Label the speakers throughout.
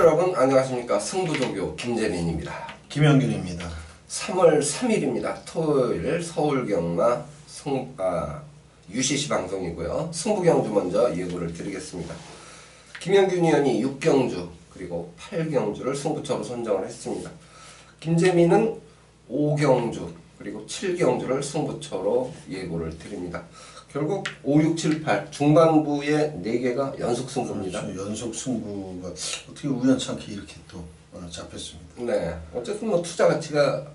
Speaker 1: 여러분 안녕하십니까. 승부조교 김재민입니다.
Speaker 2: 김영균입니다.
Speaker 1: 3월 3일입니다. 토요일 서울경마 UCC 방송이고요. 승부경주 먼저 예고를 드리겠습니다. 김영균 위원이 6경주 그리고 8경주를 승부처로 선정을 했습니다. 김재민은 5경주 그리고 7경주를 승부처로 예고를 드립니다. 결국 5, 6, 7, 8 중반부의 4개가 연속 승부입니다.
Speaker 2: 그렇죠. 연속 승부가 어떻게 우연찮게 이렇게 또 잡혔습니다.
Speaker 1: 네, 어쨌든 뭐 투자 가치가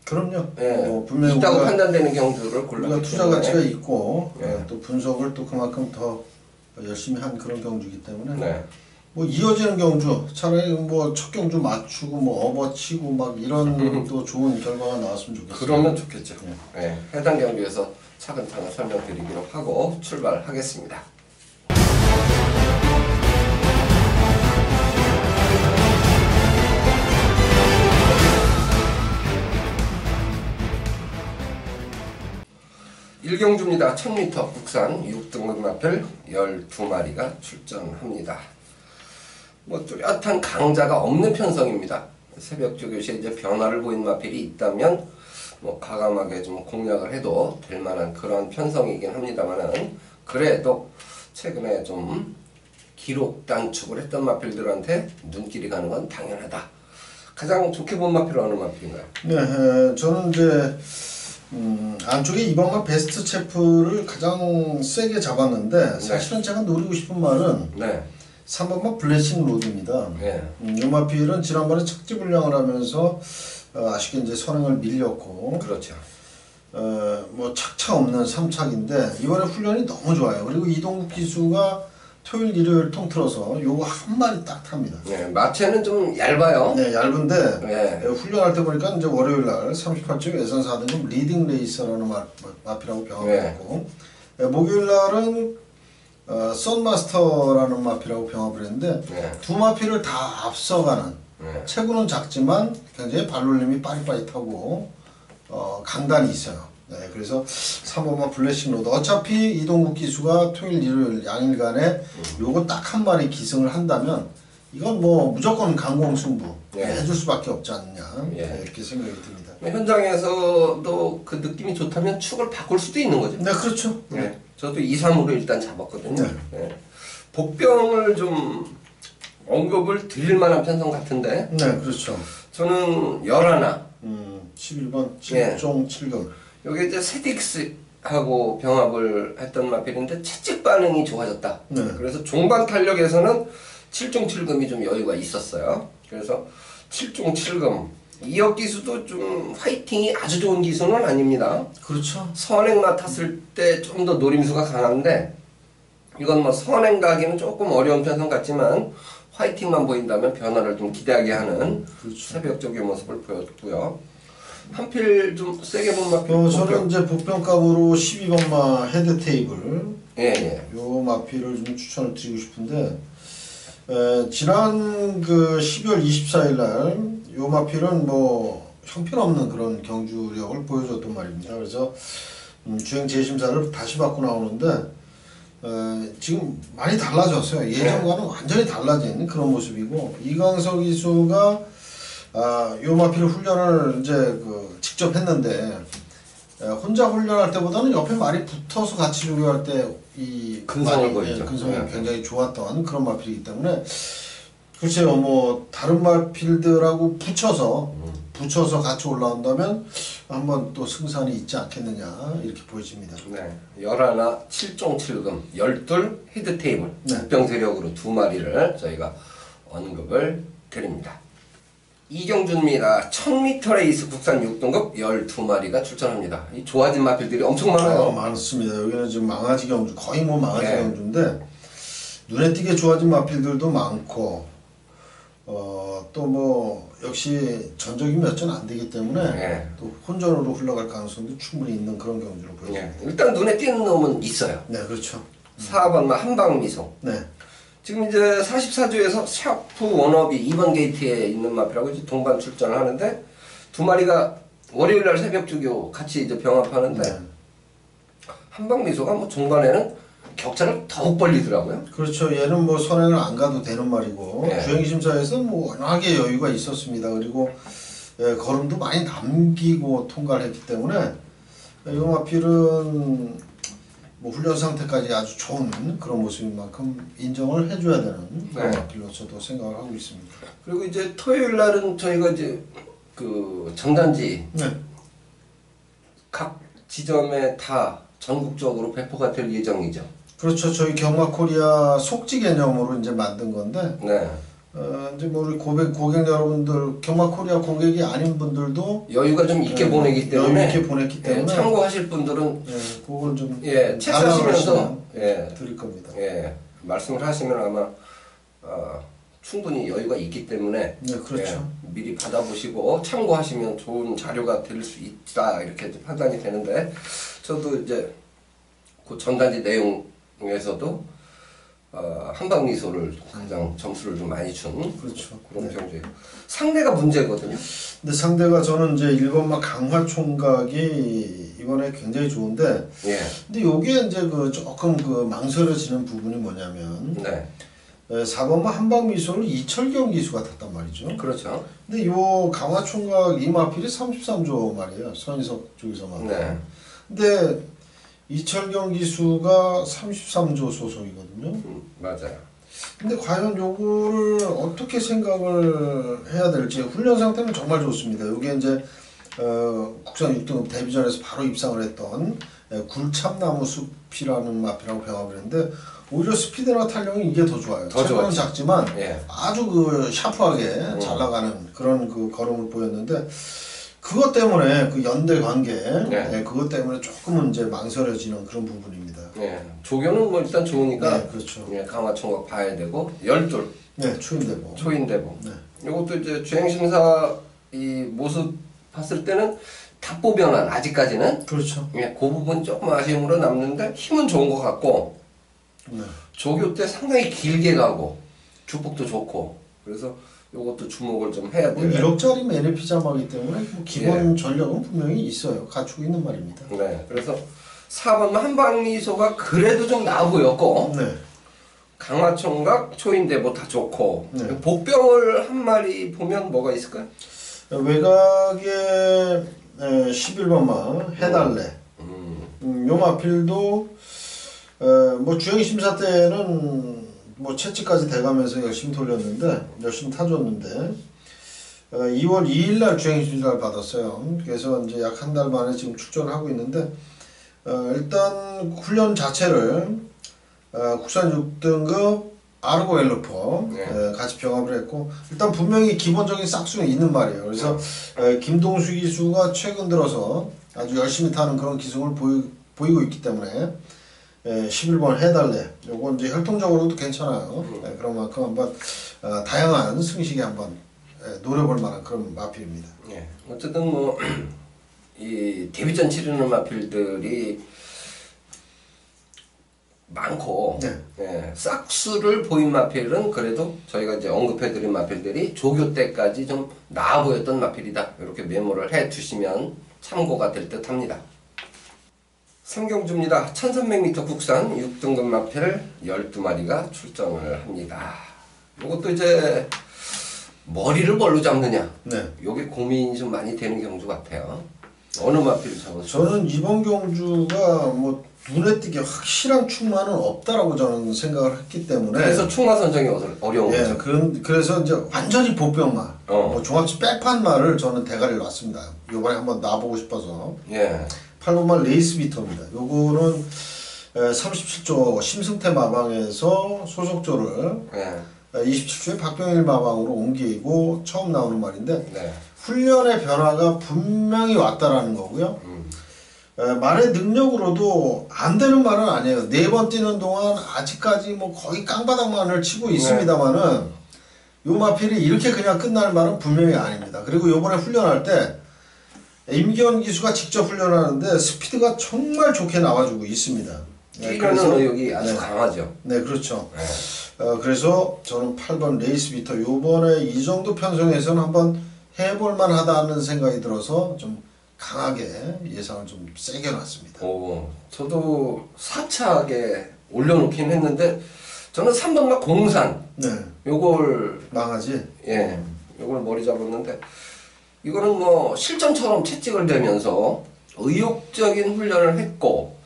Speaker 2: 그럼요.
Speaker 1: 네,
Speaker 2: 분명히
Speaker 1: 있다고 판단되는 경주를 골랐기
Speaker 2: 투자 가치가 있고
Speaker 1: 네.
Speaker 2: 또 분석을 또 그만큼 더 열심히 한 그런 경주이기 때문에
Speaker 1: 네.
Speaker 2: 뭐 이어지는 경주 차라리 뭐 첫 경주 맞추고 뭐 업어치고 막 이런 또 좋은 결과가 나왔으면 좋겠어요.
Speaker 1: 그러면 좋겠죠.
Speaker 2: 네.
Speaker 1: 네, 해당 경주에서 차근차근 설명드리기로 하고 출발하겠습니다. 일경주입니다. 1000m 국산 6등급 마필 12마리가 출전합니다. 뭐 뚜렷한 강자가 없는 편성입니다. 새벽주 교시에 이제 변화를 보인 마필이 있다면 뭐 과감하게 좀 공략을 해도 될 만한 그런 편성이긴 합니다만은 그래도 최근에 좀 기록 단축을 했던 마필들한테 눈길이 가는 건 당연하다. 가장 좋게 본 마필은 어느 마필인가요?
Speaker 2: 네, 저는 이제 안쪽에 이번만 베스트 체프를 가장 세게 잡았는데 사실은 제가 노리고 싶은 말은
Speaker 1: 네.
Speaker 2: 3번만 블레싱 로드입니다.
Speaker 1: 네.
Speaker 2: 이 마필은 지난번에 착지 불량을 하면서 아쉽게 이제 선행을 밀렸고
Speaker 1: 그렇죠.
Speaker 2: 뭐 착차 없는 3착인데 이번에 훈련이 너무 좋아요. 그리고 이동국 기수가 토요일 일요일 통틀어서 요거 한 마리 딱 탑니다.
Speaker 1: 네, 마체는 좀 얇아요.
Speaker 2: 네, 얇은데
Speaker 1: 네.
Speaker 2: 훈련할 때 보니까 이제 월요일 날 38주 예선 4등급 리딩 레이서라는 마필하고 병합을 했고 목요일 날은 썬마스터라는 마필하고 병합을 했는데 두 마필을 다 앞서가는 체구는 작지만 굉장히 발놀림이 빠릿빠릿하고 강단이 있어요. 네, 그래서 3번만 블레싱 로드. 어차피 이동국 기수가 토요일 일요일 양일간에 요거 딱 한 마리 기승을 한다면 이건 뭐 무조건 강공승부 해줄 수밖에 없지 않느냐 이렇게 생각이 듭니다.
Speaker 1: 현장에서도 그 느낌이 좋다면 축을 바꿀 수도 있는 거죠.
Speaker 2: 네, 그렇죠.
Speaker 1: 네. 저도 2, 3으로 일단 잡았거든요. 네. 복병을 좀 언급을 드릴 만한 편성 같은데.
Speaker 2: 네, 그렇죠.
Speaker 1: 저는 11.
Speaker 2: 11번 7종 7금.
Speaker 1: 여기 이제 세딕스하고 병합을 했던 마필인데 채찍 반응이 좋아졌다. 그래서 종반 탄력에서는 7종 7금이 좀 여유가 있었어요. 그래서 7종 7금. 이역 기수도 좀 화이팅이 아주 좋은 기수는 아닙니다.
Speaker 2: 그렇죠.
Speaker 1: 선행 맡았을 때 좀 더 노림수가 강한데 이건 뭐 선행 가기는 조금 어려운 편성 같지만 화이팅만 보인다면 변화를 좀 기대하게 하는 새벽적인 모습을 보였고요. 한필 좀 세게 본 마필.
Speaker 2: 저는 이제 복병값으로 12번마 헤드 테이블. 요 마필을 좀 추천을 드리고 싶은데 지난 그 12월 24일 날 요 마필은 뭐 형편없는 그런 경주력을 보여줬단 말입니다. 그래서 주행 재심사를 다시 받고 나오는데 지금 많이 달라졌어요. 예전과는 완전히 달라진 그런 모습이고 이광석 기수가 요 마필 훈련을 이제 직접 했는데 혼자 훈련할 때보다는 옆에 말이 붙어서 같이 조교할 때 이
Speaker 1: 근성을 보이죠.
Speaker 2: 근성이 굉장히 좋았던 그런 마필이기 때문에 글쎄요 뭐 다른 마필들하고 붙여서 같이 올라온다면 한번 또 승산이 있지 않겠느냐 이렇게 보여집니다.
Speaker 1: 네, 11, 7종 7금, 12 헤드 테이블 복병 세력으로 2마리를 저희가 언급을 드립니다. 이경주입니다. 1000m 레이스 국산 6등급 12마리가 출전합니다. 이 좋아진 마필들이 엄청 많아요.
Speaker 2: 많습니다. 여기는 지금 망아지 경주, 거의 뭐 망아지 경주인데 눈에 띄게 좋아진 마필들도 많고 또 뭐 역시 전적이 몇 전 안 되기 때문에 또 혼전으로 흘러갈 가능성도 충분히 있는 그런 경주를 보여줍니다.
Speaker 1: 일단 눈에 띄는 놈은 있어요.
Speaker 2: 네, 그렇죠.
Speaker 1: 4번만 한방미소.
Speaker 2: 네.
Speaker 1: 지금 이제 44조에서 샤프 원업이 2번 게이트에 있는 마필하고 이제 동반 출전을 하는데 2마리가 월요일날 새벽 주교 같이 이제 병합하는데 한방미소가 뭐 종반에는 격차를 더욱 벌리더라고요.
Speaker 2: 그렇죠. 얘는 뭐 선행을 안 가도 되는 말이고
Speaker 1: 예.
Speaker 2: 주행심사에서 뭐 워낙에 여유가 있었습니다. 그리고 걸음도 많이 남기고 통과를 했기 때문에 요마필은 뭐 훈련 상태까지 아주 좋은 그런 모습인 만큼 인정을 해줘야 되는
Speaker 1: 네.
Speaker 2: 요마필로 저도 생각을 하고 있습니다.
Speaker 1: 그리고 이제 토요일 날은 저희가 이제 그 전단지
Speaker 2: 네.
Speaker 1: 각 지점에 다 전국적으로 배포가 될 예정이죠.
Speaker 2: 그렇죠. 저희 경마코리아 속지 개념으로 이제 만든 건데
Speaker 1: 네.
Speaker 2: 이제 뭐 우리 고객 여러분들 경마코리아 고객이 아닌 분들도
Speaker 1: 여유가 좀 있게 보내기 때문에
Speaker 2: 여유 있게 보냈기 때문에
Speaker 1: 참고하실 분들은
Speaker 2: 그걸 좀
Speaker 1: 체크하시면서
Speaker 2: 드릴 겁니다.
Speaker 1: 말씀을 하시면 아마 충분히 여유가 있기 때문에
Speaker 2: 네, 그렇죠.
Speaker 1: 미리 받아보시고 참고하시면 좋은 자료가 될 수 있다 이렇게 판단이 되는데 저도 이제 그 전단지 내용에서도 한방미소를 가장 점수를 좀 많이 준
Speaker 2: 그렇죠.
Speaker 1: 그런 경주예요. 상대가 문제거든요.
Speaker 2: 근데 상대가 저는 이제 1번마 강화총각이 이번에 굉장히 좋은데 근데 요게 이제 그 조금 그 망설여지는 부분이 뭐냐면 4번마 한방미소를 이철경 기수가 탔단 말이죠.
Speaker 1: 그렇죠.
Speaker 2: 근데 요 강화총각 이마필이 33조 말이에요. 선인석 쪽에서 말이에요. 근데 이철경 기수가 33조 소속이거든요.
Speaker 1: 맞아요.
Speaker 2: 근데 과연 요거를 어떻게 생각을 해야 될지 훈련 상태는 정말 좋습니다. 요게 이제 국산 6등급 데뷔전에서 바로 입상을 했던 굴참나무 숲이라는 마필하고 병합을 했는데 오히려 스피드나 탄력이 이게 더 좋아요. 체구는 작지만 아주 그 샤프하게 잘 나가는 그런 그 걸음을 보였는데 그것 때문에 그 연대 관계 그것 때문에 조금은 이제 망설여지는 그런 부분입니다.
Speaker 1: 조교는 뭐 일단 좋으니까
Speaker 2: 그렇죠.
Speaker 1: 강화총각 봐야 되고 열둘 초인대보 이것도 이제 주행심사 이 모습 봤을 때는 탑보 변환 아직까지는
Speaker 2: 그렇죠.
Speaker 1: 그 부분 조금 아쉬움으로 남는데 힘은 좋은 것 같고 조교 때 상당히 길게 가고 주폭도 좋고 그래서 이것도 주목을 좀 해야 돼요.
Speaker 2: 1억짜리 NFP 자마기 때문에 뭐 기본 전력은 분명히 있어요. 갖추고 있는 말입니다.
Speaker 1: 그래서 4번 한방미소가 그래도 좀 나아 보였고 강화총각 초인대보 다 좋고 복병을 한 마리 보면 뭐가 있을까요?
Speaker 2: 외곽에 11번마 해달래 요 마필도 뭐 주행심사 때는 뭐 채찍까지 대가면서 열심히 돌렸는데 열심히 타줬는데 2월 2일날 주행심사를 받았어요. 그래서 이제 약 한 달 만에 지금 출전을 하고 있는데 일단 훈련 자체를 국산 6등급 아르고 엘르퍼 같이 병합을 했고 일단 분명히 기본적인 싹수는 있는 말이에요. 그래서 김동수 기수가 최근 들어서 아주 열심히 타는 그런 기승을 보이고 있기 때문에 11번 해달래 요거 이제 혈통적으로도 괜찮아요. 그런 만큼 한번 다양한 승식에 한번 노려볼 만한 그런 마필입니다.
Speaker 1: 어쨌든 뭐 이 데뷔전 치르는 마필들이 많고 싹수를 보인 마필은 그래도 저희가 이제 언급해드린 마필들이 조교 때까지 좀 나아 보였던 마필이다 이렇게 메모를 해 두시면 참고가 될 듯 합니다. 삼경주입니다. 1300m 국산 6등급 마필 12마리가 출전을 합니다. 이것도 이제 머리를 뭘로 잡느냐 요게 고민이 좀 많이 되는 경주 같아요. 어느 마필을 잡았어요?
Speaker 2: 저는 이번 경주가 뭐 눈에 띄게 확실한 충마는 없다라고 저는 생각을 했기 때문에
Speaker 1: 그래서 충마 선정이 어려운 거죠.
Speaker 2: 그래서 이제 완전히 복병마 뭐 종합치 백판마를 저는 대가리를 놨습니다. 요번에 한번 놔보고 싶어서 8번마 레이스비터입니다. 요거는 37조 심승태 마방에서 소속조를 27조의 박병일 마방으로 옮기고 처음 나오는 말인데 훈련의 변화가 분명히 왔다라는 거고요. 말의 능력으로도 안 되는 말은 아니에요. 4번 뛰는 동안 아직까지 뭐 거의 깡바닥만을 치고 있습니다만은 요 마필이 이렇게 그냥 끝날 말은 분명히 아닙니다. 그리고 요번에 훈련할 때 임기현 기수가 직접 훈련하는데 스피드가 정말 좋게 나와주고 있습니다.
Speaker 1: 뛰려는 의욕이 아주 강하죠.
Speaker 2: 그렇죠. 그래서 저는 8번 레이스비터 요번에 이 정도 편성에서는 한번 해볼만 하다는 생각이 들어서 좀 강하게 예상을 좀 세게 놨습니다.
Speaker 1: 저도 4차하게 올려놓긴 했는데 저는 3번가 공산
Speaker 2: 네.
Speaker 1: 요걸
Speaker 2: 망하지.
Speaker 1: 예 요걸 머리 잡았는데 이거는 뭐 실전처럼 채찍을 대면서 의욕적인 훈련을 했고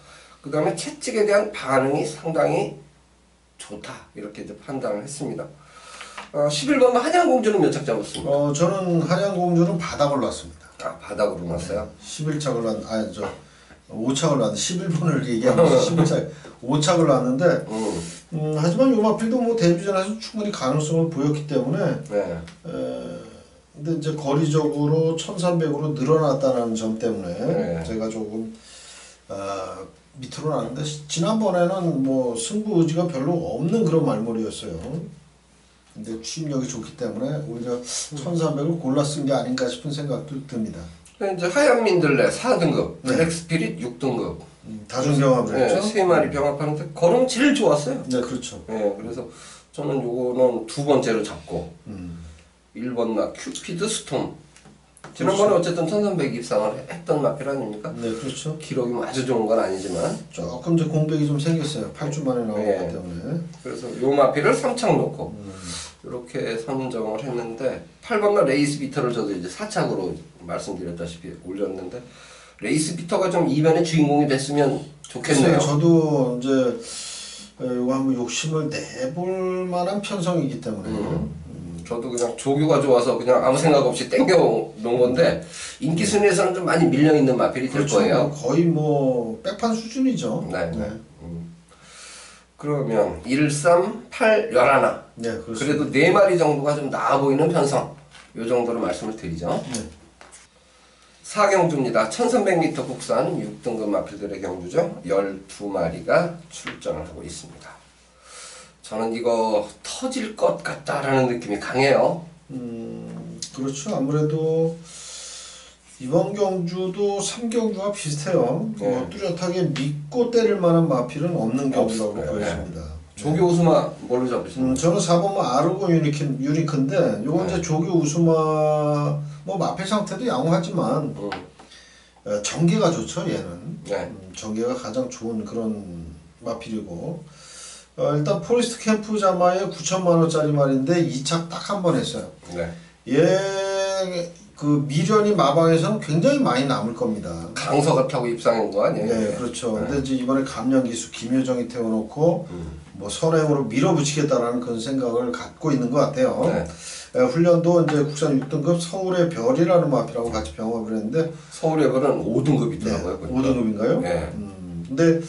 Speaker 1: 그 다음에 채찍에 대한 반응이 상당히 좋다 이렇게 이제 판단을 했습니다. 11번 한양공주는 몇 착 잡았습니까?
Speaker 2: 저는 한양공주는 바닥을 놨습니다.
Speaker 1: 아 바닥으로 놨어요?
Speaker 2: 11착을 놨, 아니 5착을 놨는데 11번을 얘기하면서 11착 5착을 놨는데 하지만 요마필도 뭐 데뷔전에서 충분히 가능성을 보였기 때문에
Speaker 1: 네.
Speaker 2: 근데 이제 거리적으로 1300으로 늘어났다는 점 때문에
Speaker 1: 네.
Speaker 2: 제가 조금 밑으로 나는데 지난번에는 뭐 승부 의지가 별로 없는 그런 말머리였어요. 근데 취임력이 좋기 때문에 오히려 1300을 골라 쓴 게 아닌가 싶은 생각도 듭니다.
Speaker 1: 이제 하얀 민들레 4등급, 블랙 스피릿 6등급.
Speaker 2: 다중병합을 했죠?
Speaker 1: 네, 3마리 병합하는데 걸음 제일 좋았어요.
Speaker 2: 네, 그렇죠.
Speaker 1: 네, 그래서 저는 요거는 두 번째로 잡고 1번 나 큐피드 스톰. 지난번에 어쨌든 1300 입상을 했던 마필 아닙니까?
Speaker 2: 네, 그렇죠.
Speaker 1: 기록이 뭐 아주 좋은 건 아니지만
Speaker 2: 조금 이제 공백이 좀 생겼어요. 8주 만에 나오기
Speaker 1: 네.
Speaker 2: 때문에.
Speaker 1: 그래서 요 마필을 3착 놓고 이렇게 선정을 했는데 8번가 레이스 비터를 저도 이제 4착으로 말씀드렸다시피 올렸는데 레이스 비터가 좀 이변의 주인공이 됐으면 좋겠네요.
Speaker 2: 글쎄요, 저도 이제 이거 한번 욕심을 내볼 만한 편성이기 때문에
Speaker 1: 저도 그냥 조교가 좋아서 그냥 아무 생각 없이 땡겨 놓은 건데 인기 순위에서는 좀 많이 밀려 있는 마필이 될
Speaker 2: 그렇죠.
Speaker 1: 거예요.
Speaker 2: 거의 뭐 백판 수준이죠.
Speaker 1: 네. 그러면 1, 3, 8, 11.
Speaker 2: 네, 그렇습니다.
Speaker 1: 그래도 4마리 정도가 좀 나아 보이는 편성. 요 정도로 말씀을 드리죠.
Speaker 2: 네.
Speaker 1: 4경주입니다. 1300m 국산 6등급 마필들의 경주죠. 12마리가 출전을 하고 있습니다. 저는 이거 터질 것 같다라는 느낌이 강해요.
Speaker 2: 그렇죠. 아무래도 이번 경주도 3경주와 비슷해요.
Speaker 1: 네.
Speaker 2: 뭐 뚜렷하게 믿고 때릴 만한 마필은 없는 경주라고
Speaker 1: 없어요.
Speaker 2: 보여집니다.
Speaker 1: 조교 우수마 뭘로 잡으십니까?
Speaker 2: 저는 4번만 아르고 유니크인데 요건
Speaker 1: 네.
Speaker 2: 이제 조교 우수마 뭐 마필 상태도 양호하지만 전개가 좋죠 얘는.
Speaker 1: 네.
Speaker 2: 전개가 가장 좋은 그런 마필이고 일단 포리스트 캠프 자마의 9천만원짜리 말인데 2착 딱 한 번 했어요.
Speaker 1: 네.
Speaker 2: 얘 그 미련이 마방에서는 굉장히 많이 남을 겁니다.
Speaker 1: 강서가 타고 입상한 거 아니에요?
Speaker 2: 네, 그렇죠.
Speaker 1: 네.
Speaker 2: 근데 이제 이번에 감량 기수 김효정이 태워놓고 뭐 선행으로 밀어붙이겠다라는 그런 생각을 갖고 있는 것 같아요.
Speaker 1: 네.
Speaker 2: 훈련도 이제 국산 6등급 서울의 별이라는 마피라고 같이 병합을 했는데
Speaker 1: 서울에버는 5등급이더라고요.
Speaker 2: 네, 5등급인가요?
Speaker 1: 네.
Speaker 2: 근데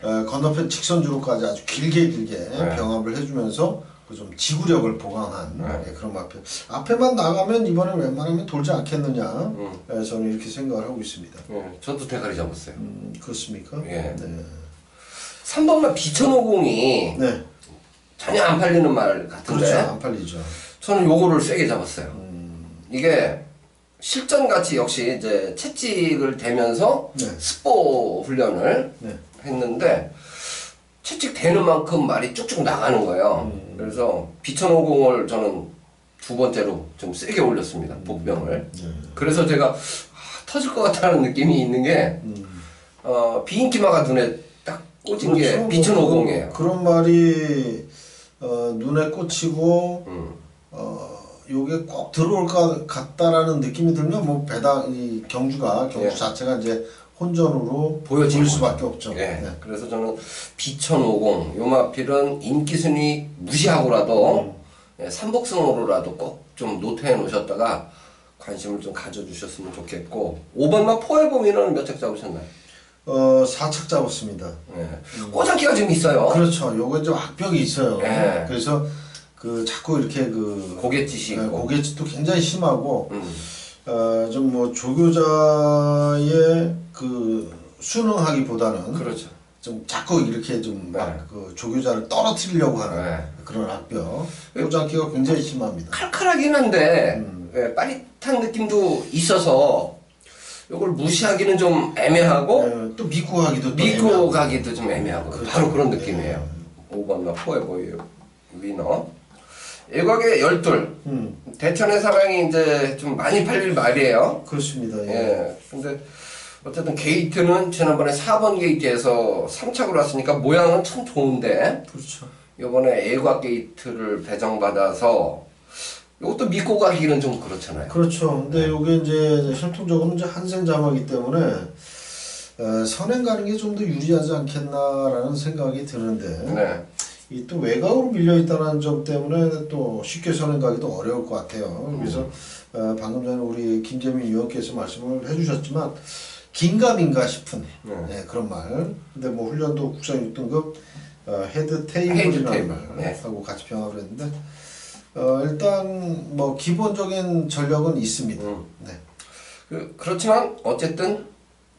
Speaker 2: 건너편 직선주로까지 아주 길게
Speaker 1: 네.
Speaker 2: 병합을 해주면서 그 좀 지구력을 보강한
Speaker 1: 네.
Speaker 2: 그런 마피. 앞에만 나가면 이번에 웬만하면 돌지 않겠느냐. 저는 이렇게 생각을 하고 있습니다.
Speaker 1: 네. 저도 대가리 잡았어요.
Speaker 2: 그렇습니까?
Speaker 1: 예.
Speaker 2: 네.
Speaker 1: 3번만 비천오공이
Speaker 2: 네.
Speaker 1: 전혀 안 팔리는 말 같은데
Speaker 2: 그렇죠. 안 팔리죠.
Speaker 1: 저는 요거를 세게 잡았어요. 이게 실전같이 역시 이제 채찍을 대면서
Speaker 2: 네.
Speaker 1: 스포 훈련을
Speaker 2: 네.
Speaker 1: 했는데 채찍 대는 만큼 말이 쭉쭉 나가는 거예요. 그래서 비천오공을 저는 두 번째로 좀 세게 올렸습니다. 복병을.
Speaker 2: 네.
Speaker 1: 그래서 제가 터질 것 같다는 느낌이 있는 게 비인기마가 눈에 딱 꽂은 게
Speaker 2: 그렇죠.
Speaker 1: 비천오공이에요.
Speaker 2: 그런 말이 눈에 꽂히고 요게 꼭 들어올 것 같다라는 느낌이 들면 뭐 배당 이 경주
Speaker 1: 예.
Speaker 2: 자체가 이제 혼전으로
Speaker 1: 보여질
Speaker 2: 보일 수밖에 없죠.
Speaker 1: 예.
Speaker 2: 네.
Speaker 1: 그래서 저는 비천오공 요 마필은 인기 순위 무시하고라도 삼복승으로라도 꼭 좀 노트해 놓으셨다가 관심을 좀 가져주셨으면 좋겠고 5번만 포에보미는 몇 책 잡으셨나요?
Speaker 2: 4착 잡았습니다.
Speaker 1: 예. 꼬장기가 좀 있어요.
Speaker 2: 그렇죠. 요거 좀 악벽이 있어요.
Speaker 1: 예.
Speaker 2: 그래서 그 자꾸 이렇게 그
Speaker 1: 고갯짓이 있고.
Speaker 2: 고갯짓도 굉장히 심하고 좀 뭐 조교자의 그 순응하기보다는
Speaker 1: 그렇죠.
Speaker 2: 좀 자꾸 이렇게 좀 막 그 조교자를 떨어뜨리려고 하는
Speaker 1: 네.
Speaker 2: 그런 악벽 꼬장기가 굉장히 심합니다.
Speaker 1: 칼칼하긴 한데 예, 빠릿한 느낌도 있어서 이걸 무시하기는 좀 애매하고
Speaker 2: 또 믿고 가기도 또
Speaker 1: 믿고
Speaker 2: 애매하고.
Speaker 1: 가기도 좀 애매하고
Speaker 2: 그렇죠.
Speaker 1: 바로 그런 느낌이에요. 5번나 포에보유 위너 일각의 열둘 대천의 사랑이 이제 좀 많이 팔릴 말이에요.
Speaker 2: 그렇습니다. 예.
Speaker 1: 예. 근데 어쨌든 게이트는 지난번에 4번 게이트에서 3착으로 왔으니까 모양은 참 좋은데
Speaker 2: 그렇죠.
Speaker 1: 이번에 애곽 게이트를 배정받아서 이것도 믿고 가기는 좀 그렇잖아요.
Speaker 2: 그렇죠. 근데 이게 이제 혈통적으로 이제 한생 자마이기 때문에 선행 가는 게 좀 더 유리하지 않겠나라는 생각이 드는데
Speaker 1: 네.
Speaker 2: 이 또 외곽으로 밀려 있다는 점 때문에 또 쉽게 선행 가기도 어려울 것 같아요. 그래서 방금 전에 우리 김재민 위원께서 말씀을 해주셨지만 긴가민가 싶은 네, 그런 말. 근데 뭐 훈련도 국산 6등급 헤드 테이블이라는 말하고 같이 병합을 했는데 일단 뭐 기본적인 전력은 있습니다. 네.
Speaker 1: 그렇지만 어쨌든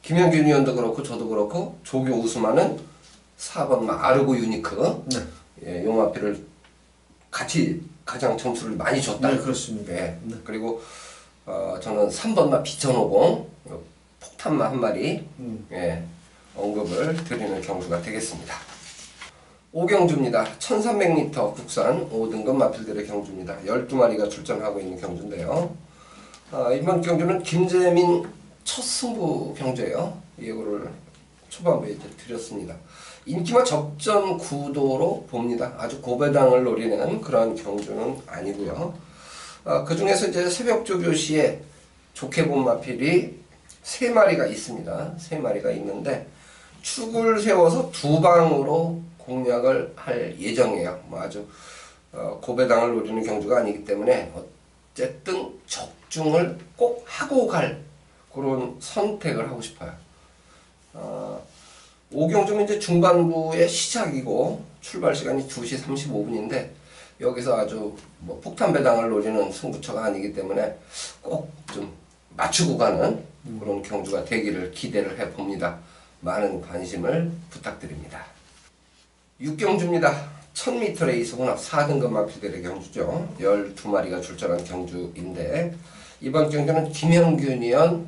Speaker 1: 김영균 위원도 그렇고 저도 그렇고 조교 우수만은 4번 아르고 유니크
Speaker 2: 네.
Speaker 1: 예, 용화피를 같이 가장 점수를 많이 줬다.
Speaker 2: 네, 그렇습니다.
Speaker 1: 예. 네. 그리고 저는 3번마 비천오봉 폭탄마 한 마리 예, 언급을 드리는 경주가 되겠습니다. 5경주입니다. 1300m 국산 5등급 마필들의 경주입니다. 12마리가 출전하고 있는 경주인데요. 이번 경주는 김재민 첫 승부 경주예요. 예고를 초반부에 이제 드렸습니다. 인기와 접전 구도로 봅니다. 아주 고배당을 노리는 그런 경주는 아니고요. 그 중에서 이제 새벽조교 시에 좋게 본 마필이 3마리가 있습니다. 3마리가 있는데 축을 세워서 2방으로 공략을 할 예정이에요. 뭐 아주 고배당을 노리는 경주가 아니기 때문에 어쨌든 적중을 꼭 하고 갈 그런 선택을 하고 싶어요. 5경주는 이제 중반부의 시작이고 출발 시간이 2시 35분인데 여기서 아주 뭐 폭탄 배당을 노리는 승부처가 아니기 때문에 꼭 좀 맞추고 가는 그런 경주가 되기를 기대를 해봅니다. 많은 관심을 부탁드립니다. 6경주입니다. 1000m 레이스 혼합 4등급 마필들의 경주죠. 12마리가 출전한 경주인데 이번 경주는 김영균 위원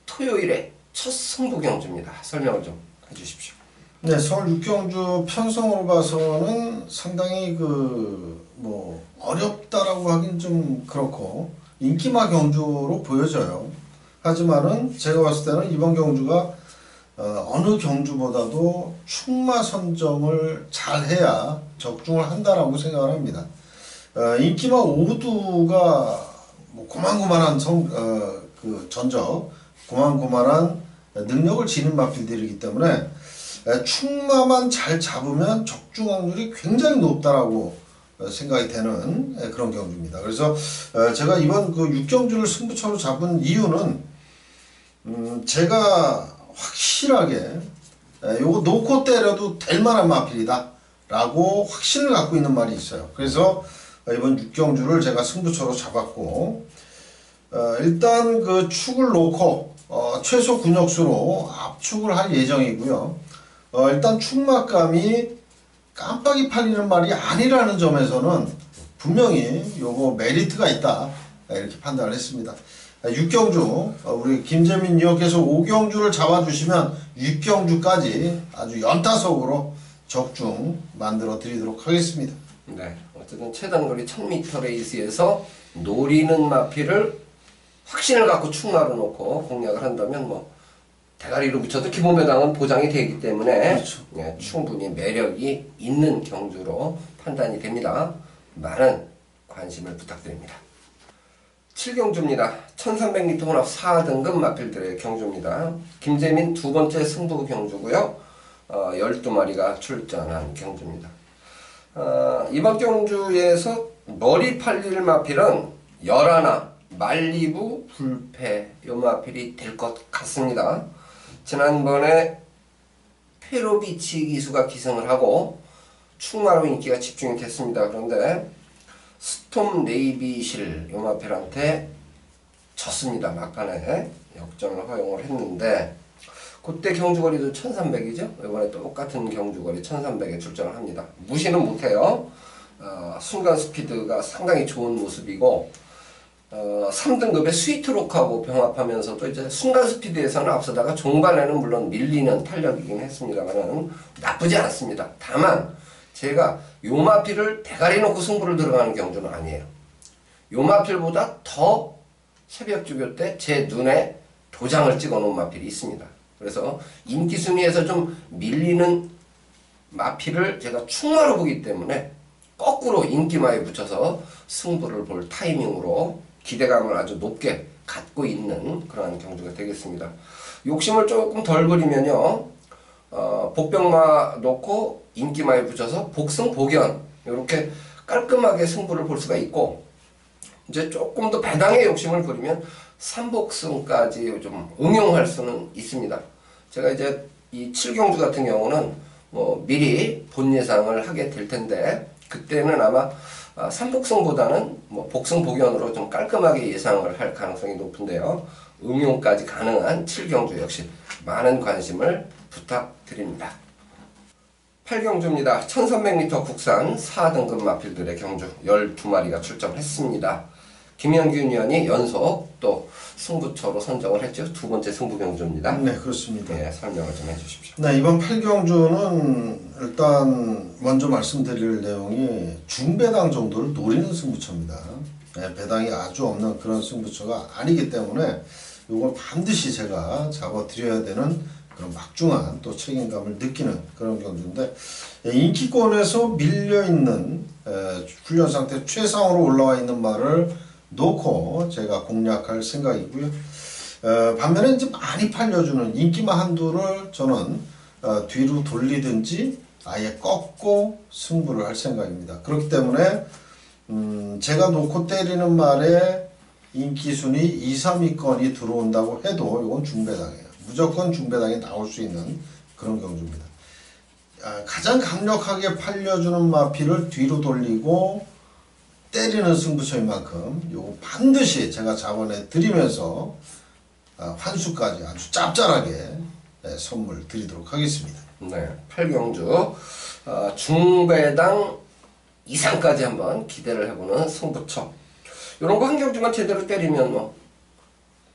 Speaker 1: 토요일에 첫 승부 경주입니다. 설명을 좀 해주십시오.
Speaker 2: 네, 서울 6경주 편성으로 봐서는 상당히 뭐 어렵다라고 하긴 좀 그렇고 인기마 경주로 보여져요. 하지만은 제가 봤을 때는 이번 경주가 어느 경주보다도 충마 선정을 잘 해야 적중을 한다라고 생각을 합니다. 인기마 5두가 뭐 고만고만한 전적, 고만고만한 능력을 지닌 마필들이기 때문에 충마만 잘 잡으면 적중 확률이 굉장히 높다라고 생각이 되는 그런 경주입니다. 그래서 제가 이번 6경주를 승부처로 잡은 이유는 제가 확실하게 요거 놓고 때려도 될 만한 마필이다 라고 확신을 갖고 있는 말이 있어요. 그래서 이번 6경주를 제가 승부처로 잡았고 일단 그 축을 놓고 최소 근역수로 압축을 할 예정이고요. 일단 축막감이 깜빡이 팔리는 말이 아니라는 점에서는 분명히 요거 메리트가 있다 이렇게 판단을 했습니다. 6경주 우리 김재민 위원께서 5경주를 잡아주시면 6경주까지 아주 연타석으로 적중 만들어 드리도록 하겠습니다.
Speaker 1: 네, 어쨌든 최단거리 1000m 레이스에서 노리는 마필을 확신을 갖고 축마로 놓고 공략을 한다면 뭐 대가리로 붙여도 기본 배당은 보장이 되기 때문에
Speaker 2: 그렇죠.
Speaker 1: 예, 충분히 매력이 있는 경주로 판단이 됩니다. 많은 관심을 부탁드립니다. 7경주입니다. 1300m 혼합 4등급 마필들의 경주입니다. 김재민 두 번째 승부 경주고요. 12마리가 출전한 경주입니다. 이번 경주에서 머리 팔릴 마필은 11, 말리부, 불패 요 마필이 될 것 같습니다. 지난번에 페로비치 기수가 기승을 하고 충마로 인기가 집중이 됐습니다. 그런데 스톰 네이비실 요 마필한테 졌습니다. 막판에 역전을 허용을 했는데 그때 경주거리도 1300이죠. 이번에 똑같은 경주거리 1300에 출전을 합니다. 무시는 못해요. 순간 스피드가 상당히 좋은 모습이고 3등급의 스위트록하고 병합하면서도 이제 순간 스피드에서는 앞서다가 종반에는 물론 밀리는 탄력이긴 했습니다만 나쁘지 않습니다. 다만 제가 요마필을 대가리 놓고 승부를 들어가는 경주는 아니에요. 요마필보다 더 새벽주교 때 제 눈에 도장을 찍어 놓은 마필이 있습니다. 그래서 인기 순위에서 좀 밀리는 마필을 제가 충마로 보기 때문에 거꾸로 인기마에 붙여서 승부를 볼 타이밍으로 기대감을 아주 높게 갖고 있는 그러한 경주가 되겠습니다. 욕심을 조금 덜 부리면요, 복병마 놓고 인기마에 붙여서 복승 복연 이렇게 깔끔하게 승부를 볼 수가 있고, 이제 조금 더 배당의 욕심을 부리면 삼복승까지 좀 응용할 수는 있습니다. 제가 이제 이 7경주 같은 경우는 뭐 미리 본 예상을 하게 될 텐데, 그때는 아마 삼복승보다는 뭐 복승 복연으로 좀 깔끔하게 예상을 할 가능성이 높은데요. 응용까지 가능한 7경주 역시 많은 관심을 부탁드립니다. 8경주입니다. 1300m 국산 4등급 마필들의 경주 12마리가 출전했습니다. 김영균 위원이 연속 또 승부처로 선정을 했죠. 두 번째 승부 경주입니다.
Speaker 2: 네, 그렇습니다.
Speaker 1: 네, 설명을 좀 해주십시오.
Speaker 2: 네, 이번 8경주는 일단 먼저 말씀드릴 내용이 중배당 정도를 노리는 승부처입니다. 네, 배당이 아주 없는 그런 승부처가 아니기 때문에 이걸 반드시 제가 잡아드려야 되는 그런 막중한 또 책임감을 느끼는 그런 경주인데, 인기권에서 밀려있는 훈련 상태 최상으로 올라와 있는 말을 놓고 제가 공략할 생각이고요. 반면에 이제 많이 팔려주는 인기마 한두를 저는 뒤로 돌리든지 아예 꺾고 승부를 할 생각입니다. 그렇기 때문에 제가 놓고 때리는 말에 인기순위 2, 3위권이 들어온다고 해도 이건 중배당이에요. 무조건 중배당이 나올 수 있는 그런 경주입니다. 가장 강력하게 팔려주는 마필을 뒤로 돌리고 때리는 승부처인 만큼 요거 반드시 제가 자본해 드리면서 환수까지 아주 짭짤하게 선물 드리도록 하겠습니다.
Speaker 1: 네, 8경주 중배당 이상까지 한번 기대를 해보는 승부처. 이런 거 한 경주만 제대로 때리면 뭐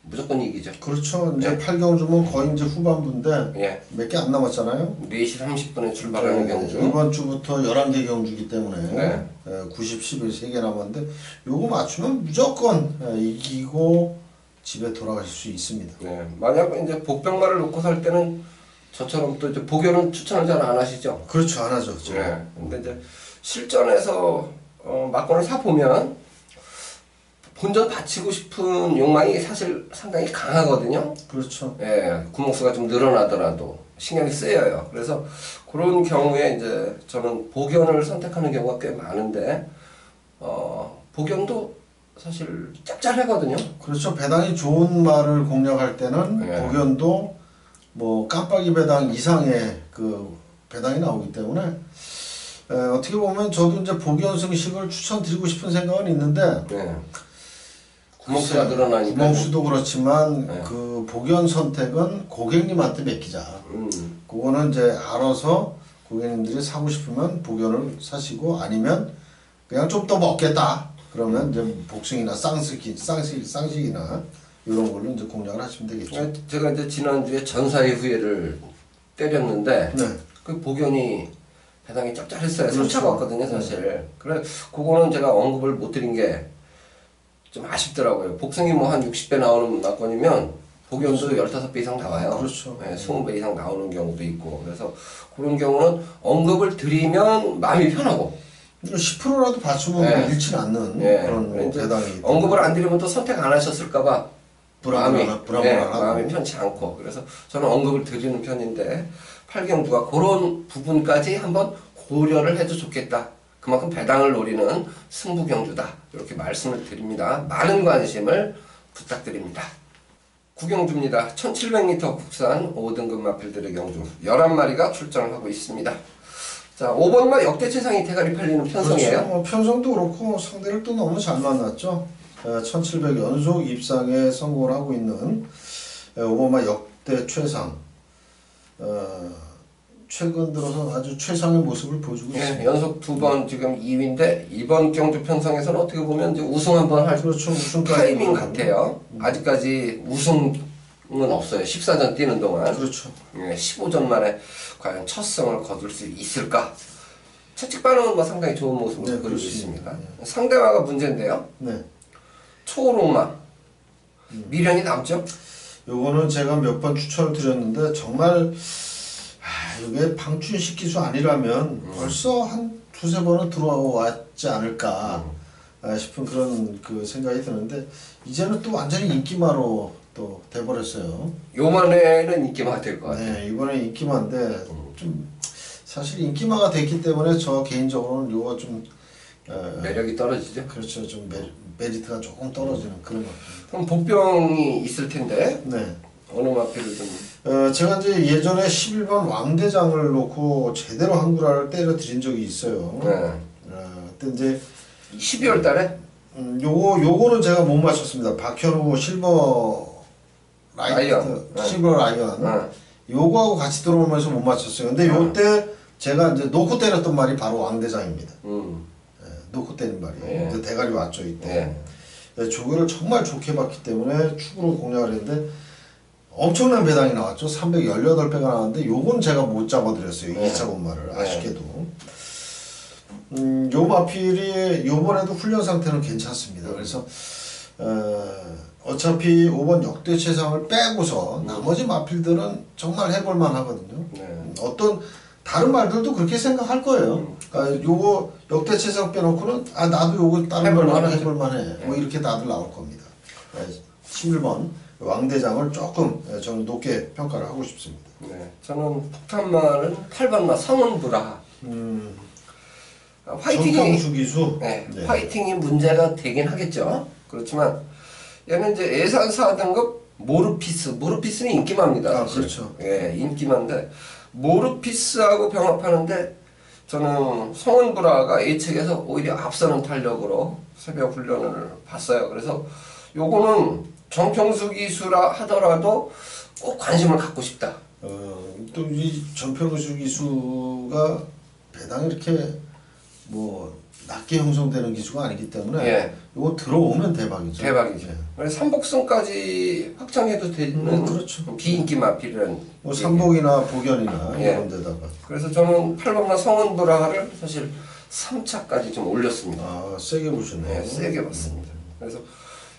Speaker 1: 무조건 이기죠.
Speaker 2: 그렇죠. 이제
Speaker 1: 네.
Speaker 2: 8경주면 거의 이제 후반부인데
Speaker 1: 예.
Speaker 2: 몇 개 안 남았잖아요.
Speaker 1: 4시 30분에 출발하는 경주.
Speaker 2: 이번 주부터 11개 경주이기 때문에
Speaker 1: 네.
Speaker 2: 90, 11, 3개 남았는데 요거 맞추면 무조건 이기고 집에 돌아가실 수 있습니다.
Speaker 1: 네, 만약 이제 복병마를 놓고 살 때는 저처럼 또 이제 복연은 추천을 잘 안 하시죠.
Speaker 2: 그렇죠. 안 하죠.
Speaker 1: 네. 근데 이제 실전에서 막권을 사 보면 본전 바치고 싶은 욕망이 사실 상당히 강하거든요.
Speaker 2: 그렇죠.
Speaker 1: 예, 구멍수가 좀 늘어나더라도 신경이 쓰여요. 그래서 그런 경우에 이제 저는 복연을 선택하는 경우가 꽤 많은데, 복연도 사실 짭짤하거든요.
Speaker 2: 그렇죠. 배당이 좋은 말을 공략할 때는
Speaker 1: 네.
Speaker 2: 복연도 뭐 깜빡이 배당 이상의 그 배당이 나오기 때문에 어떻게 보면 저도 이제 복연 승식을 추천드리고 싶은 생각은 있는데,
Speaker 1: 네. 구멍수가 늘어나니까.
Speaker 2: 구멍수도 그렇지만
Speaker 1: 네.
Speaker 2: 그 복연 선택은 고객님한테 맡기자. 그거는 이제 알아서 고객님들이 사고 싶으면 복연을 사시고, 아니면 그냥 좀 더 먹겠다 그러면 이제 복숭이나 쌍식이나 이런 걸로 이제 공략을 하시면 되겠죠.
Speaker 1: 제가 이제 지난주에 전사의 후예를 때렸는데,
Speaker 2: 네.
Speaker 1: 그 복연이 배당이 짭짤했어요.
Speaker 2: 그렇죠.
Speaker 1: 상처가 사실. 그래, 그거는 제가 언급을 못 드린 게 좀 아쉽더라고요. 복승이 뭐 한 60배 나오는 낙권이면 복연도 15배 이상 나와요.
Speaker 2: 그렇죠.
Speaker 1: 네, 20배 이상 나오는 경우도 있고. 그래서 그런 경우는 언급을 드리면 마음이 편하고.
Speaker 2: 10%라도 받치면
Speaker 1: 네.
Speaker 2: 잃지는 않는
Speaker 1: 네.
Speaker 2: 그런 뭐
Speaker 1: 이제
Speaker 2: 배당이.
Speaker 1: 언급을 안 드리면 또 선택 안 하셨을까봐
Speaker 2: 불안불안하고.
Speaker 1: 마음이 편치 않고. 그래서 저는 언급을 드리는 편인데, 8경주가 그런 부분까지 한번 고려를 해도 좋겠다. 그만큼 배당을 노리는 승부경주다. 이렇게 말씀을 드립니다. 많은 관심을 부탁드립니다. 9경주입니다. 1700m 국산 5등급 마필들의 경주 11마리가 출전을 하고 있습니다. 자, 5번마 역대 최상위 대가리 팔리는 편성이에요.
Speaker 2: 그렇죠. 뭐 편성도 그렇고 상대를 또 너무 잘 만났죠. 1700 연속 입상에 성공을 하고 있는 5번마 역대 최상. 최근 들어서 아주 최상의 모습을 보여주고 있습니다.
Speaker 1: 연속 2번 지금 2위인데 이번 경주 편성에서는 어떻게 보면 이제 우승 한번 할
Speaker 2: 그렇죠. 우승까지
Speaker 1: 타이밍 같아요. 아직까지 우승은 없어요. 14전 뛰는 동안.
Speaker 2: 그렇죠.
Speaker 1: 15전 만에 과연 첫 승을 거둘 수 있을까? 채찍반응은 뭐 상당히 좋은 모습을
Speaker 2: 네,
Speaker 1: 보이고 있습니다.
Speaker 2: 네.
Speaker 1: 상대화가 문제인데요.
Speaker 2: 네.
Speaker 1: 초록마 미련이 남죠?
Speaker 2: 요거는 제가 몇 번 추천을 드렸는데 정말 이게 방춘식 기수 아니라면 벌써 한 두세 번은 들어왔지 않을까 싶은 그런 그 생각이 드는데 이제는 또 완전히 인기마로 또 돼버렸어요.
Speaker 1: 요번에는 인기마가 될 것 같아요.
Speaker 2: 네, 이번에 인기마인데 좀 사실 인기마가 됐기 때문에 저 개인적으로는 요거 좀
Speaker 1: 매력이 떨어지죠.
Speaker 2: 그렇죠. 좀 메리트가 조금 떨어지는 그런 것 같아요.
Speaker 1: 그럼 복병이 있을 텐데
Speaker 2: 네.
Speaker 1: 어느 마필을 좀
Speaker 2: 제가 이제 예전에 11번 왕대장을 놓고 제대로 한구라를 때려 드린 적이 있어요.
Speaker 1: 네.
Speaker 2: 그때 이제
Speaker 1: 12월 달에
Speaker 2: 요거는 제가 못 맞췄습니다. 박현우 실버
Speaker 1: 라이언.
Speaker 2: 실버 라이언. 요거하고 같이 들어오면서 못 맞췄어요. 근데 요때 제가 이제 놓고 때렸던 말이 바로 왕대장입니다. 놓고 때린 말이. 이제 대가리 왔죠 이때. 조교를 정말 좋게 봤기 때문에 축으로 공략을 했는데 엄청난 배당이 나왔죠. 318배가 나왔는데 요건 제가 못 잡아드렸어요. 2차 본말을 아쉽게도. 요 마필이 요번에도 훈련 상태는 괜찮습니다. 그래서 어차피 5번 역대 최상을 빼고서 나머지 마필들은 정말 해볼만 하거든요. 어떤 다른 말들도 그렇게 생각할 거예요. 그러니까 요거 역대 최상 빼놓고는 나도 요거 다른 말 해볼만해. 뭐 이렇게 다들 나올 겁니다. 11번 왕대장을 조금 저는 높게 평가를 하고 싶습니다.
Speaker 1: 네, 저는 폭탄말은 8번마 성은부라. 화이팅이
Speaker 2: 기수.
Speaker 1: 네, 화이팅이 문제가 되긴 하겠죠. 그렇지만 얘는 이제 예산 4등급 모르피스는 인기마입니다.
Speaker 2: 그렇죠.
Speaker 1: 예, 인기마인데 모르피스하고 병합하는데 저는 성은부라가 예측에서 오히려 앞서는 탄력으로 새벽 훈련을 봤어요. 그래서 요거는 정평수 기수라 하더라도 꼭 관심을 갖고 싶다.
Speaker 2: 또 이 정평수 기수가 배당이 이렇게 뭐 낮게 형성되는 기수가 아니기 때문에 이거 들어오면 대박이죠.
Speaker 1: 대박이죠. 그래서 삼복승까지 확정해도 되는
Speaker 2: 그렇죠.
Speaker 1: 비인기 마필은
Speaker 2: 뭐 삼복이나 복연이나 이런 데다가.
Speaker 1: 그래서 저는 8번마 성은부라를 사실 3차까지 좀 올렸습니다.
Speaker 2: 세게 보셨네요.
Speaker 1: 네, 세게 봤습니다. 그래서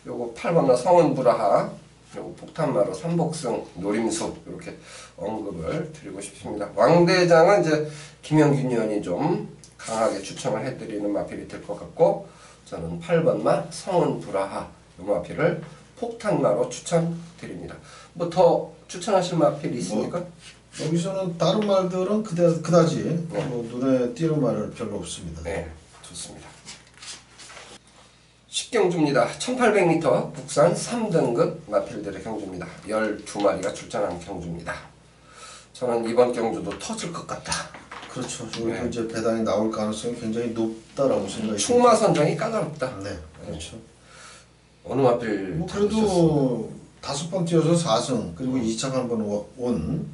Speaker 1: 요거 8번마 성은부라하 요거 폭탄마로 삼복승 노림수 이렇게 언급을 드리고 싶습니다. 왕대장은 이제 김영균 의원이 좀 강하게 추천을 해드리는 마필이 될 것 같고 저는 8번마 성은부라하 요 마필을 폭탄마로 추천드립니다. 뭐 더 추천하실 마필이 있습니까?
Speaker 2: 여기서는 다른 말들은 그다지 뭐 눈에 띄는 말은 별로 없습니다.
Speaker 1: 네, 좋습니다. 10경주입니다. 1800m 국산 3등급 마필들의 경주입니다. 12마리가 출전한 경주입니다. 저는 이번 경주도 터질 것 같다.
Speaker 2: 그렇죠. 지금 이제 배당이 나올 가능성이 굉장히 높다라고 생각이
Speaker 1: 충마 선정이 까다롭다.
Speaker 2: 네, 그렇죠.
Speaker 1: 어느 마필
Speaker 2: 뭐 그래도 5번 뛰어서 4승 그리고 2차 한번 온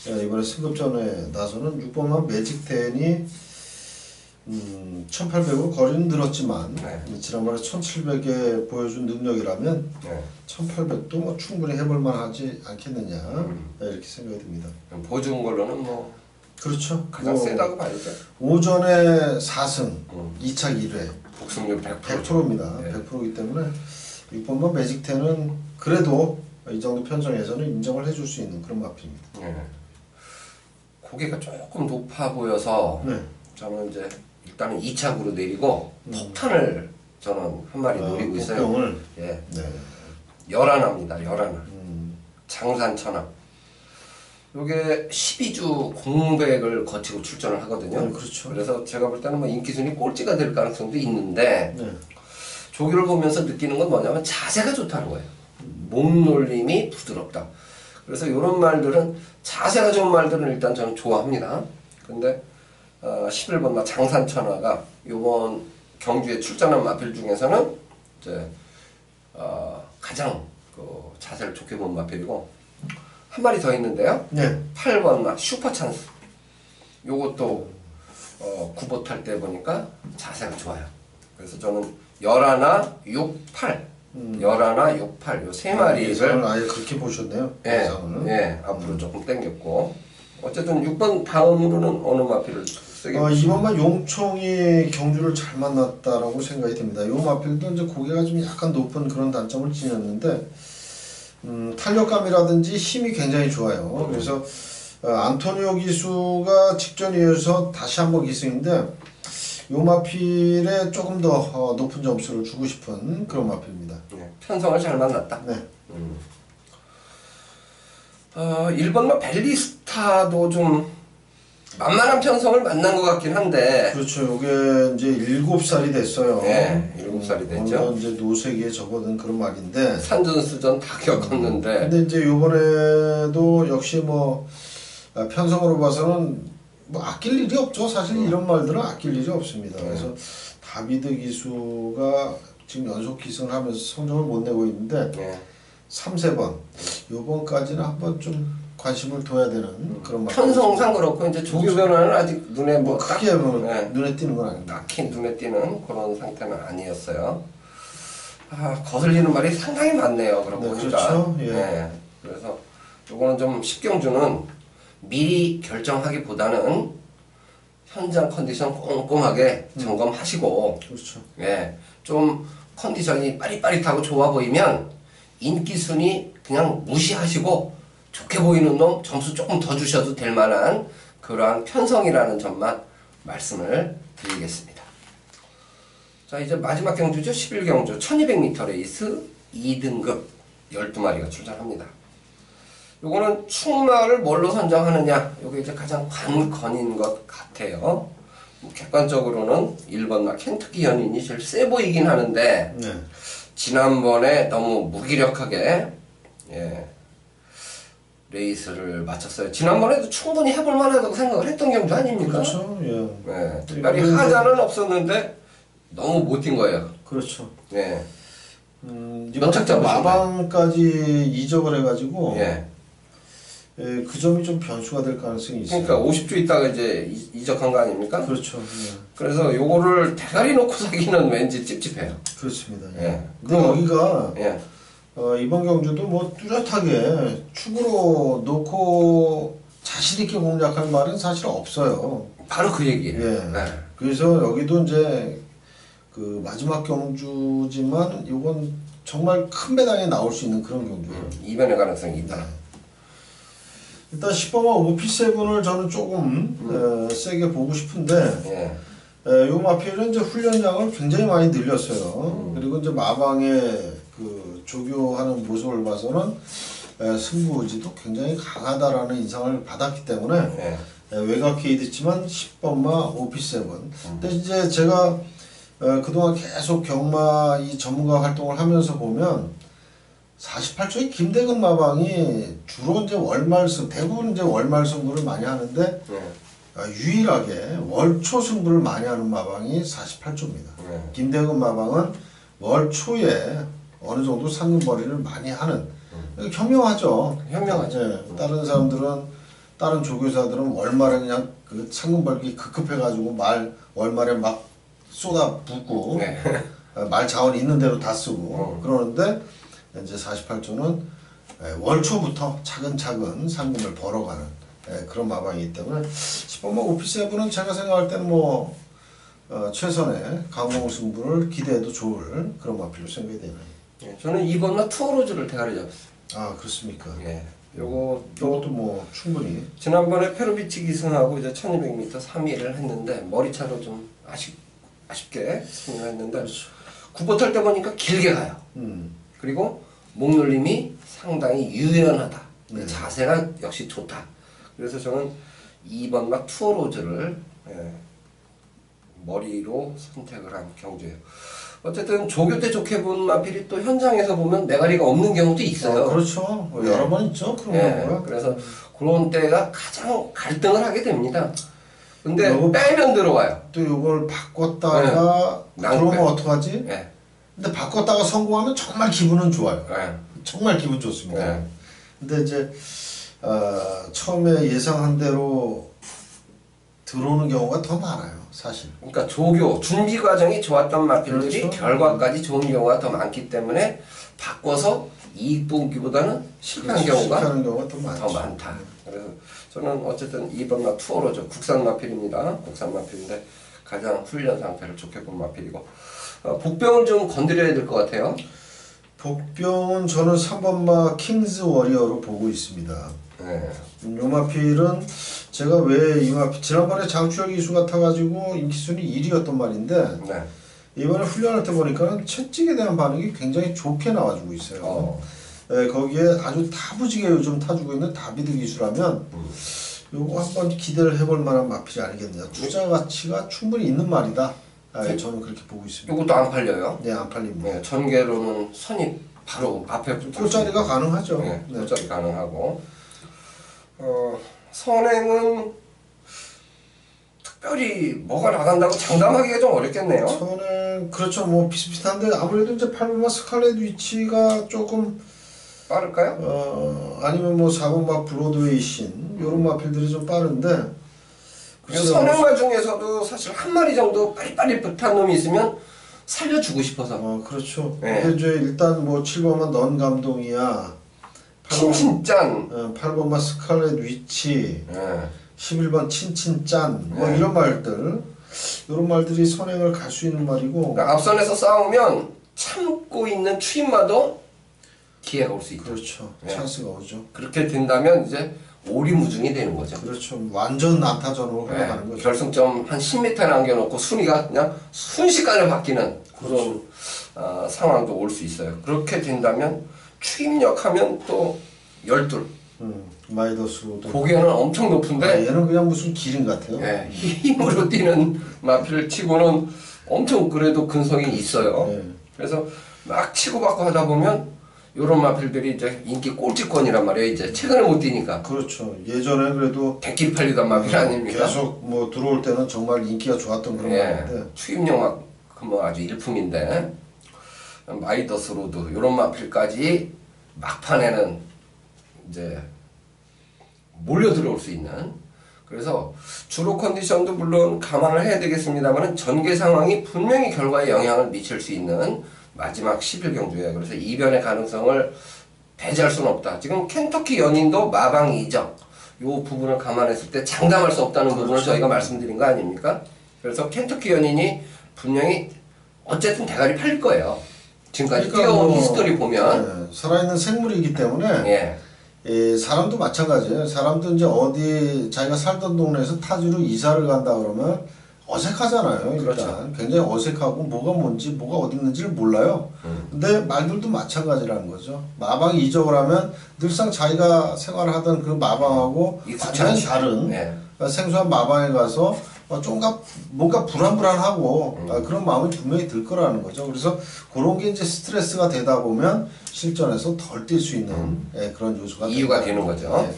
Speaker 2: 이번에 승급전에 나서는 6번만 매직텐이 1800으로 거리는 늘었지만 지난번에 1700에 보여준 능력이라면 1800도 뭐 충분히 해볼만 하지 않겠느냐 이렇게 생각이 듭니다.
Speaker 1: 보여준 걸로는 뭐
Speaker 2: 그렇죠.
Speaker 1: 가장 세다고 봐야죠.
Speaker 2: 오전에 4승 2차 1회
Speaker 1: 복승률
Speaker 2: 100%입니다. 100%이기 때문에 6번만 매직텐은 그래도 이 정도 편성에서는 인정을 해줄 수 있는 그런 마필입니다.
Speaker 1: 고개가 조금 높아 보여서 저는 이제 일단은 2차구로 내리고 폭탄을 저는 한 마리 노리고 있어요.
Speaker 2: 폭병을?
Speaker 1: 열하나입니다. 열하나. 장산천하. 요게 12주 공백을 거치고 출전을 하거든요.
Speaker 2: 그렇죠.
Speaker 1: 그래서 제가 볼 때는 뭐 인기순위 꼴찌가 될 가능성도 있는데 조교를 보면서 느끼는 건 뭐냐면 자세가 좋다는 거예요. 몸놀림이 부드럽다. 그래서 이런 말들은 자세가 좋은 말들은 일단 저는 좋아합니다. 근데 11번마 장산천하가 이번 경주에 출전한 마필 중에서는 이제 가장 그 자세를 좋게 본 마필이고 한 마리 더 있는데요. 8번마 슈퍼찬스. 요것도 구보 탈 때 보니까 자세가 좋아요. 그래서 저는 11, 6, 8 11, 6, 8 요 세 마리를
Speaker 2: 아예 그렇게 보셨네요.
Speaker 1: 앞으로 조금 당겼고 어쨌든 6번 다음으로는 어느 마필을 쓰게
Speaker 2: 이번만 용총이 경주를 잘 만났다라고 생각이 듭니다. 요 마필도 이제 고개가 좀 약간 높은 그런 단점을 지녔는데 탄력감이라든지 힘이 굉장히 좋아요. 그래서 안토니오 기수가 직전 이어서 다시 한번 기승인데 요 마필에 조금 더 높은 점수를 주고 싶은 그런 마필입니다.
Speaker 1: 네, 편성을 잘 만났다.
Speaker 2: 네.
Speaker 1: 1번마 벨리스타도 좀 만만한 편성을 만난 것 같긴 한데.
Speaker 2: 그렇죠. 요게 이제 7살이 됐어요.
Speaker 1: 네, 7살이 됐죠.
Speaker 2: 이제 노세기에 접어든 그런 말인데.
Speaker 1: 산전수전 다 겪었는데.
Speaker 2: 근데 이제 요번에도 역시 뭐 편성으로 봐서는 뭐 아낄 일이 없죠. 사실 이런 말들은 아낄 일이 없습니다. 그래서 다비드 기수가 지금 연속 기승을 하면서 성적을 못 내고 있는데 3, 4번 요번까지는 한번 좀 관심을 둬야 되는 그런 말.
Speaker 1: 편성상 그렇고 이제 조교 변화는 아직 눈에
Speaker 2: 뭐 크게 눈에 띄는 건 아닙니다.
Speaker 1: 딱히 눈에 띄는 그런 상태는 아니었어요. 거슬리는 말이 상당히 많네요. 그러고 보니까.
Speaker 2: 그렇죠. 예.
Speaker 1: 네, 그래서 요거는 좀 10경주는 미리 결정하기보다는 현장 컨디션 꼼꼼하게 점검하시고,
Speaker 2: 그렇죠.
Speaker 1: 예, 좀 컨디션이 빠릿빠릿하고 좋아 보이면 인기 순위 그냥 무시하시고 좋게 보이는 놈 점수 조금 더 주셔도 될 만한 그러한 편성이라는 점만 말씀을 드리겠습니다. 자, 이제 마지막 경주죠. 11경주 1200m 레이스 2등급 12마리가 출전합니다. 요거는 충마를 뭘로 선정하느냐, 요게 이제 가장 관건인 것 같아요. 객관적으로는 1번마 켄투키 현인이 제일 세 보이긴 하는데,
Speaker 2: 네.
Speaker 1: 지난번에 너무 무기력하게 레이스를 마쳤어요. 지난번에도 충분히 해볼 만하다고 생각을 했던 경주 아닙니까?
Speaker 2: 그렇죠. 예.
Speaker 1: 네, 특별히 하자는 없었는데 너무 못 뛴 거예요.
Speaker 2: 그렇죠.
Speaker 1: 네.
Speaker 2: 이번
Speaker 1: 착장
Speaker 2: 마방까지 이적을 해가지고
Speaker 1: 예.
Speaker 2: 그 점이 좀 변수가 될 가능성이 있어요.
Speaker 1: 그러니까 50주 있다가 이제 이적한 거 아닙니까?
Speaker 2: 그렇죠. 예.
Speaker 1: 그래서 요거를 대가리 놓고 사기는 왠지 찝찝해요.
Speaker 2: 그렇습니다.
Speaker 1: 예.
Speaker 2: 예. 근데 여기가
Speaker 1: 예.
Speaker 2: 이번 경주도 뭐 뚜렷하게 축으로 놓고 자신 있게 공략할 말은 사실 없어요.
Speaker 1: 바로 그 얘기예요.
Speaker 2: 예.
Speaker 1: 네.
Speaker 2: 그래서 여기도 이제 그 마지막 경주지만 이건 정말 큰 배당이 나올 수 있는 그런 경주예요.
Speaker 1: 이변의 가능성이 있다.
Speaker 2: 일단 10번마 OP7을 저는 조금 세게 보고 싶은데 요 마필은 이제 훈련량을 굉장히 많이 늘렸어요. 그리고 이제 마방의 그 조교하는 모습을 봐서는 승부의지도 굉장히 강하다라는 인상을 받았기 때문에 외곽 게이드지만 10번마 OP7. 근데 이제 제가 그동안 계속 경마 이 전문가 활동을 하면서 보면 48초의 김대근 마방이 주로 이제 월말승, 대부분 이제 월말 승부를 많이 하는데 유일하게 월초 승부를 많이 하는 마방이 48조입니다. 김대근 마방은 월초에 어느 정도 상금벌이를 많이 하는 현명하죠.
Speaker 1: 현명하죠.
Speaker 2: 다른 사람들은 다른 조교사들은 월말에 그냥 그 상금벌기 급급해가지고 월말에 막 쏟아붓고 말 자원 있는 대로 다 쓰고 그러는데 이제 48조는 월초부터 차근차근 상금을 벌어가는 그런 마방이기 때문에 10번마 OP7은 제가 생각할 때는 뭐 최선의 강공 승부를 기대해도 좋을 그런 마필로 생각이 되네요.
Speaker 1: 저는 2번마 투어로즈를 대가리 잡았어요.
Speaker 2: 아 그렇습니까?
Speaker 1: 요것도
Speaker 2: 뭐 충분히
Speaker 1: 지난번에 페루비치 기승하고 이제 1200m 3위를 했는데 머리차로 좀 아쉽게 승리를 했는데 굽어 탈 때 보니까 길게 가요. 그리고 목놀림이 상당히 유연하다. 자세가 역시 좋다. 그래서 저는 2번마 투어로즈를 머리로 선택을 한 경주예요. 어쨌든 조교 때 좋게 본 마필이 또 현장에서 보면 메가리가 없는 경우도 있어요.
Speaker 2: 그렇죠. 여러 번 있죠. 그런 경우가.
Speaker 1: 그래서 그런 때가 가장 갈등을 하게 됩니다. 근데 빼면 들어와요.
Speaker 2: 또 이걸 바꿨다가 들어오면 어떡하지?
Speaker 1: 네.
Speaker 2: 근데 바꿨다가 성공하면 정말 기분은 좋아요. 정말 기분 좋습니다. 근데 이제 처음에 예상한 대로 들어오는 경우가 더 많아요, 사실.
Speaker 1: 그러니까 조교 준비 과정이 좋았던 마필들이
Speaker 2: 그렇죠.
Speaker 1: 결과까지 좋은 경우가 더 많기 때문에 바꿔서 이익 보기보다는 실패한 경우가 더 많다. 그래서 저는 어쨌든 2번마 투어로죠. 국산 마필입니다. 국산 마필인데 가장 훈련 상태를 좋게 본 마필이고 복병을 좀 건드려야 될 것 같아요.
Speaker 2: 복병은 저는 3번마 킹스 워리어로 보고 있습니다.
Speaker 1: 네.
Speaker 2: 요마필은 제가 왜 요마필 지난번에 장추혁 이수 같아가지고 인기순위 1위였던 말인데
Speaker 1: 네.
Speaker 2: 이번에 훈련할 때 보니까는 채찍에 대한 반응이 굉장히 좋게 나와주고 있어요. 네, 거기에 아주 다부지게 요즘 타주고 있는 다비드 기수라면 요거 한번 기대를 해볼 만한 마필이 아니겠냐. 투자 가치가 충분히 있는 말이다. 저는 그렇게 보고 있습니다.
Speaker 1: 이것도 안 팔려요?
Speaker 2: 네, 안 팔립니다.
Speaker 1: 네, 전개로는 선이 바로 앞에
Speaker 2: 꼴짜리가 가능하죠.
Speaker 1: 네, 꼴짜리 가능하고 선행은 특별히 뭐가 나간다고 장담하기가 좀 어렵겠네요.
Speaker 2: 저는 그렇죠. 뭐 비슷비슷한데 아무래도 이제 8번마 스칼렛 위치가 조금
Speaker 1: 빠를까요?
Speaker 2: 아니면 뭐 4번마 브로드웨이 신 요런 마필들이 좀 빠른데
Speaker 1: 선행마 중에서도 사실 한 마리 정도 빨리빨리 붙은 놈이 있으면 살려주고 싶어서.
Speaker 2: 그렇죠.
Speaker 1: 네.
Speaker 2: 근데 이제 일단 뭐 7번마 넌 감동이야.
Speaker 1: 친친짠.
Speaker 2: 8번마 스칼렛 위치.
Speaker 1: 네.
Speaker 2: 11번 친친짠. 뭐
Speaker 1: 네.
Speaker 2: 이런 말들. 이런 말들이 선행을 갈 수 있는 말이고.
Speaker 1: 그러니까 앞선에서 싸우면 참고 있는 추임마도 기회가 올 수 있죠.
Speaker 2: 그렇죠.
Speaker 1: 네.
Speaker 2: 찬스가 오죠.
Speaker 1: 그렇게 된다면 이제 오리무중이 되는 거죠.
Speaker 2: 그렇죠. 완전 난타전으로 흘러가는 거죠.
Speaker 1: 결승점 한 10m 남겨놓고 순위가 그냥 순식간에 바뀌는 그런 상황도 올 수 있어요. 그렇게 된다면 추임력하면 또 12
Speaker 2: 마이더스로도.
Speaker 1: 고개는 엄청 높은데
Speaker 2: 얘는 그냥 무슨 기린 같아요.
Speaker 1: 예, 힘으로 뛰는 마필을 치고는 엄청 그래도 근성이 있어요.
Speaker 2: 네.
Speaker 1: 그래서 막 치고받고 하다 보면 요런 마필들이 이제 인기 꼴찌권이란 말이에요. 이제 최근에 못 뛰니까.
Speaker 2: 그렇죠. 예전에 그래도
Speaker 1: 대끼리 팔리던 마필 아닙니까?
Speaker 2: 계속 뭐 들어올 때는 정말 인기가 좋았던 그런 말인데.
Speaker 1: 추임력만큼은 아주 일품인데 마이더스로드 요런 마필까지 막판에는 이제 몰려 들어올 수 있는. 그래서 주로 컨디션도 물론 감안을 해야 되겠습니다만 전개 상황이 분명히 결과에 영향을 미칠 수 있는 마지막 10일 경주예요. 그래서 이변의 가능성을 배제할 수는 없다. 지금 켄터키 연인도 마방 이적 요 부분을 감안했을 때 장담할 수 없다는 부분을
Speaker 2: 그렇죠.
Speaker 1: 저희가 말씀드린 거 아닙니까? 그래서 켄터키 연인이 분명히 어쨌든 대가리 팔릴 거예요. 지금까지 뛰어온 히스토리 보면
Speaker 2: 살아있는 생물이기 때문에
Speaker 1: 예.
Speaker 2: 사람도 마찬가지예요. 사람도 이제 어디 자기가 살던 동네에서 타지로 이사를 간다 그러면 어색하잖아요. 일단
Speaker 1: 그렇죠.
Speaker 2: 굉장히 어색하고 뭐가 뭔지 뭐가 어디 있는지를 몰라요. 근데 말들도 마찬가지라는 거죠. 마방 이적을 하면 늘상 자기가 생활하던 그 마방하고 완전히 다른 생소한 마방에 가서 뭔가 불안불안하고 그런 마음이 분명히 들 거라는 거죠. 그래서 그런 게 이제 스트레스가 되다 보면 실전에서 덜 뛸 수 있는 그런 요소가
Speaker 1: 이유가 되는 거죠.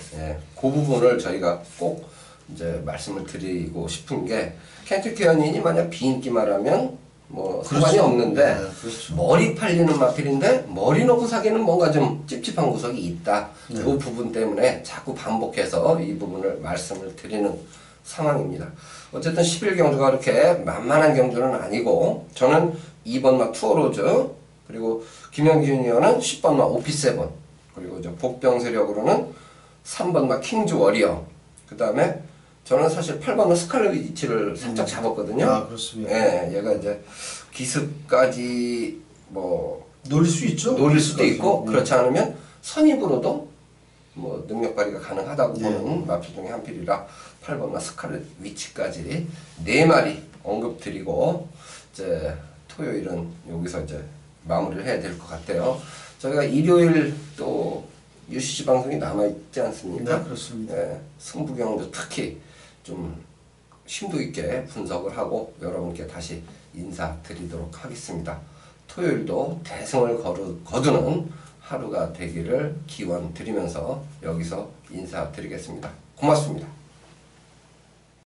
Speaker 1: 그 부분을 저희가 꼭 이제 말씀을 드리고 싶은 게 켄터키 연인이 만약 비인기만 하면 뭐 상관이 없는데
Speaker 2: 그렇죠.
Speaker 1: 머리 팔리는 마필인데 머리 놓고 사기는 뭔가 좀 찝찝한 구석이 있다. 이 부분 때문에 자꾸 반복해서 이 부분을 말씀을 드리는 상황입니다. 어쨌든 11 경주가 그렇게 만만한 경주는 아니고 저는 2번마 투어로즈 그리고 김영기 주니어는 10번마 오피세븐 그리고 저 복병 세력으로는 3번마 킹즈 워리어 그 다음에 저는 사실 8번마 스칼렛 위치를 살짝 잡았거든요.
Speaker 2: 그렇습니다.
Speaker 1: 예, 얘가 이제 기습까지 뭐
Speaker 2: 노릴 수 있죠.
Speaker 1: 노릴 수도 있고 그렇지 않으면 선입으로도 뭐 능력 발휘가 가능하다고 보는 마필 중에 한 필이라 8번마 스칼렛 위치까지 4마리 언급드리고 이제 토요일은 여기서 이제 마무리를 해야 될 것 같아요. 저희가 일요일 또 UCC 방송이 남아있지 않습니까?
Speaker 2: 네, 그렇습니다.
Speaker 1: 예, 승부경도 특히 좀 심도 있게 분석을 하고 여러분께 다시 인사드리도록 하겠습니다. 토요일도 대승을 거두는 하루가 되기를 기원 드리면서 여기서 인사드리겠습니다. 고맙습니다.